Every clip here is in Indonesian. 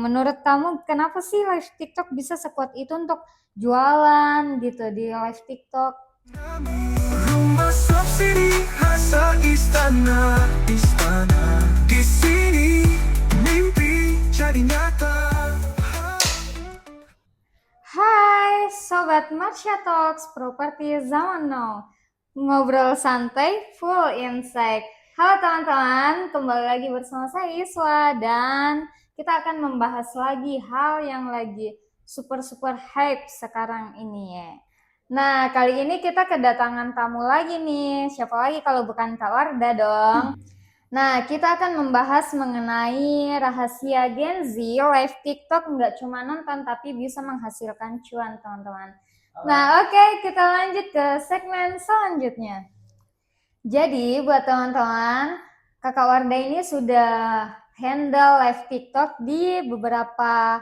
menurut kamu kenapa sih live TikTok bisa sekuat itu untuk jualan gitu di live TikTok? Rumah subsidi Hasa istana di sini mimpi jadi nyata. Hai Sobat Marsha Talks Properti Zaman Now. Ngobrol santai full insight. Halo teman-teman, kembali lagi bersama saya Iswa dan kita akan membahas lagi hal yang lagi super hype sekarang ini ya. Nah, kali ini kita kedatangan tamu lagi nih. Siapa lagi kalau bukan Kak Warda dong. Nah, kita akan membahas mengenai rahasia Gen Z live TikTok nggak cuma nonton tapi bisa menghasilkan cuan, teman-teman. Nah, oke, kita lanjut ke segmen selanjutnya. Jadi, buat teman-teman, Kakak Warda ini sudah handle live TikTok di beberapa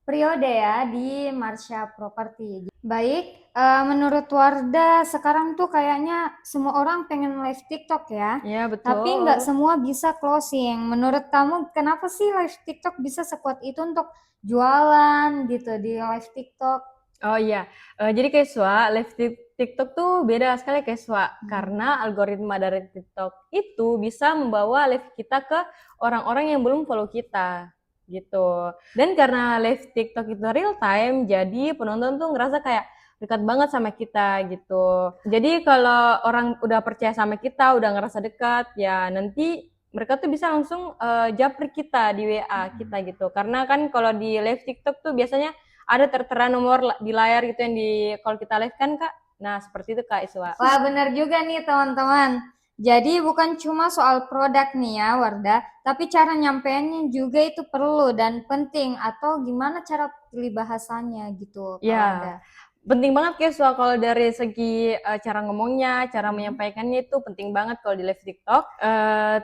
periode ya di Marsha Property. Baik, menurut Warda sekarang tuh kayaknya semua orang pengen live TikTok ya. Iya, betul. Tapi nggak semua bisa closing. Menurut kamu kenapa sih live TikTok bisa sekuat itu untuk jualan gitu di live TikTok? Oh iya, jadi kayak live TikTok tuh beda sekali kayak karena algoritma dari TikTok itu bisa membawa live kita ke orang-orang yang belum follow kita gitu. Dan karena live TikTok itu real time, jadi penonton tuh ngerasa kayak dekat banget sama kita gitu. Jadi kalau orang udah percaya sama kita, udah ngerasa dekat, ya nanti mereka tuh bisa langsung japri kita di WA kita gitu. Karena kan kalau di live TikTok tuh biasanya ada tertera nomor di layar gitu yang kalau kita live kan Kak. Nah, seperti itu Kak Iswa. Wah, benar juga nih teman-teman. Jadi bukan cuma soal produk nih ya Warda, tapi cara nyampeinnya juga itu perlu dan penting, atau gimana cara pilih bahasanya gitu Kak Warda. Ya, penting banget Kak Iswa kalau dari segi cara ngomongnya, cara menyampaikannya itu penting banget kalau di live TikTok.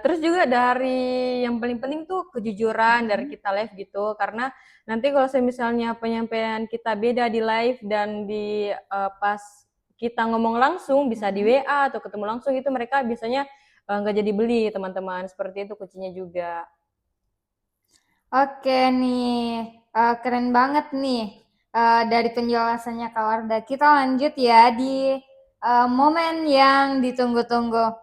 Terus juga dari yang paling penting tuh kejujuran dari kita live gitu, karena nanti kalau misalnya penyampaian kita beda di live dan di pas kita ngomong langsung bisa di WA atau ketemu langsung itu mereka biasanya nggak jadi beli teman-teman. Seperti itu kuncinya juga. Oke nih, keren banget nih dari penjelasannya Kak Warda. Kita lanjut ya di momen yang ditunggu-tunggu.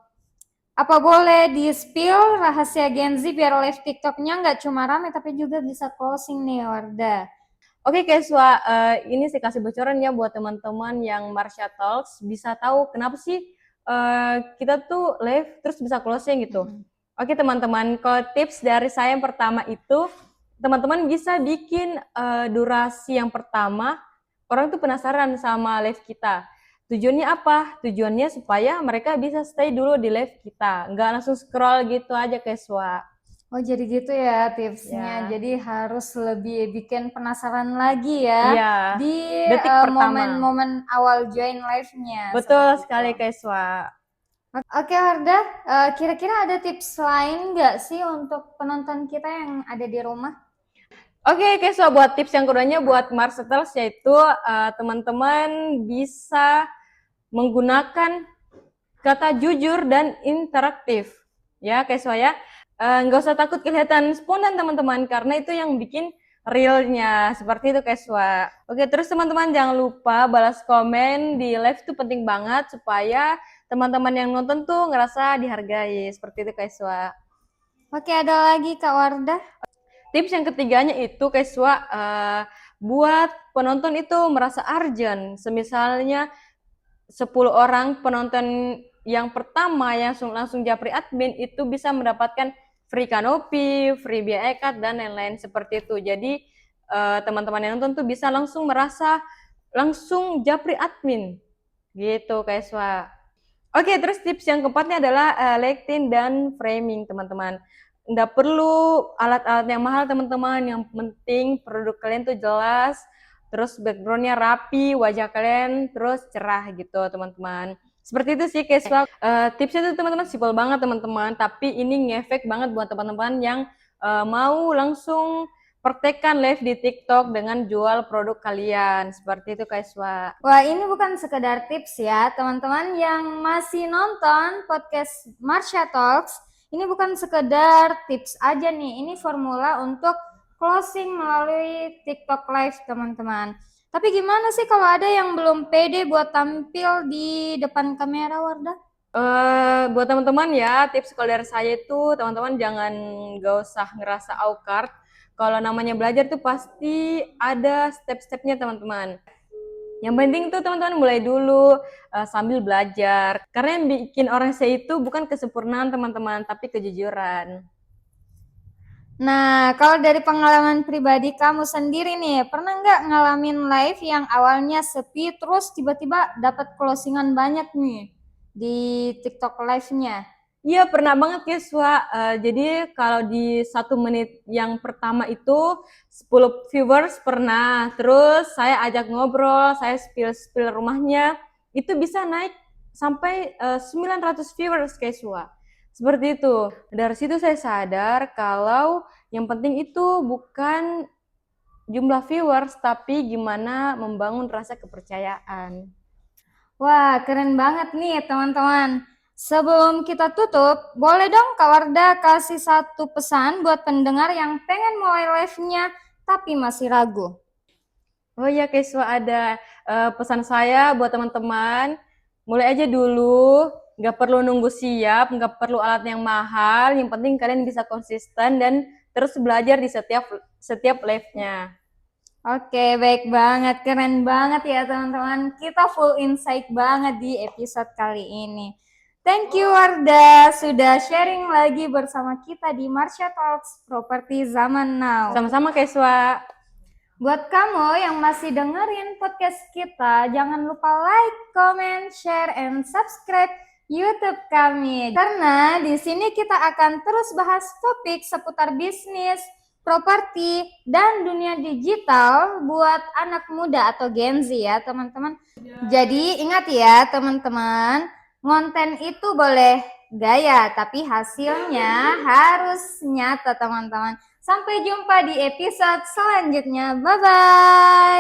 Apa boleh di-spill rahasia Gen Z biar live TikToknya nggak cuma rame tapi juga bisa closing nih Warda? Oke Keswa, ini saya kasih bocoran ya buat teman-teman yang Marsha Talks bisa tahu kenapa sih kita tuh live terus bisa closing gitu. Oke teman-teman, kalau tips dari saya yang pertama itu teman-teman bisa bikin durasi yang pertama orang tuh penasaran sama live kita. Tujuannya apa? Tujuannya supaya mereka bisa stay dulu di live kita, nggak langsung scroll gitu aja Keswa. Oh jadi gitu ya tipsnya. Ya. Jadi harus lebih bikin penasaran lagi ya Iya, di detik pertama. momen-momen awal join live-nya. Betul seperti sekali itu. Keswa. Oke Warda, kira-kira ada tips lain nggak sih untuk penonton kita yang ada di rumah? Oke, so buat tips yang keduanya buat marketers yaitu teman-teman bisa menggunakan kata jujur dan interaktif. Ya, Keswa ya. Nggak usah takut kelihatan spontan teman-teman karena itu yang bikin realnya. Seperti itu Keswa. Oke, terus teman-teman jangan lupa balas komen di live itu penting banget supaya teman-teman yang nonton tuh ngerasa dihargai. Seperti itu Keswa. Oke, ada lagi Kak Wardah. Tips yang ketiganya itu Keswa buat penonton itu merasa urgent. Semisalnya 10 orang penonton yang pertama yang langsung japri admin itu bisa mendapatkan free kanopi, free biaya ikat dan lain-lain seperti itu. Jadi teman-teman yang nonton tuh bisa langsung merasa langsung japri admin gitu Keswa. Oke, terus tips yang keempatnya adalah lighting dan framing teman-teman. Nggak perlu alat-alat yang mahal teman-teman, yang penting produk kalian tuh jelas, terus backgroundnya rapi, wajah kalian terus cerah gitu teman-teman. Seperti itu sih Keswa. Tipsnya tuh teman-teman simpel banget teman-teman, tapi ini ngefek banget buat teman-teman yang mau langsung praktekkan live di TikTok dengan jual produk kalian. Seperti itu Keswa. Wah, ini bukan sekedar tips ya, teman-teman yang masih nonton podcast Marsha Talks. Ini bukan sekedar tips aja nih, ini formula untuk closing melalui TikTok Live, teman-teman. Tapi gimana sih kalau ada yang belum pede buat tampil di depan kamera, Wardah? Buat teman-teman ya, tips kalau dari saya itu teman-teman jangan gak usah ngerasa awkward. Kalau namanya belajar tuh pasti ada step-stepnya teman-teman. Yang penting tuh teman-teman mulai dulu sambil belajar. Karena yang bikin orang saya itu bukan kesempurnaan teman-teman, tapi kejujuran. Nah, kalau dari pengalaman pribadi kamu sendiri nih, pernah nggak ngalamin live yang awalnya sepi, terus tiba-tiba dapat closingan banyak nih di TikTok live-nya? Iya pernah banget guys, Wak. Jadi kalau di 1 menit yang pertama itu 10 viewers pernah. Terus saya ajak ngobrol, saya spill rumahnya, itu bisa naik sampai 900 viewers guys, Wak. Seperti itu. Dari situ saya sadar kalau yang penting itu bukan jumlah viewers, tapi gimana membangun rasa kepercayaan. Wah, keren banget nih teman-teman. Sebelum kita tutup, boleh dong Kak Wardah kasih satu pesan buat pendengar yang pengen mulai live-nya tapi masih ragu. Oh iya, Keswa ada pesan saya buat teman-teman. Mulai aja dulu, nggak perlu nunggu siap, nggak perlu alat yang mahal. Yang penting kalian bisa konsisten dan terus belajar di setiap live-nya. Oke, baik banget. Keren banget ya teman-teman. Kita full insight banget di episode kali ini. Thank you Wardah sudah sharing lagi bersama kita di Marsha Talks Properti Zaman Now. Sama-sama, Keswa. Buat kamu yang masih dengerin podcast kita, jangan lupa like, comment, share, and subscribe YouTube kami. Karena di sini kita akan terus bahas topik seputar bisnis, properti, dan dunia digital buat anak muda atau Gen Z ya teman-teman. Jadi ingat ya teman-teman, konten itu boleh gaya, tapi hasilnya harus nyata teman-teman. Sampai jumpa di episode selanjutnya. Bye-bye.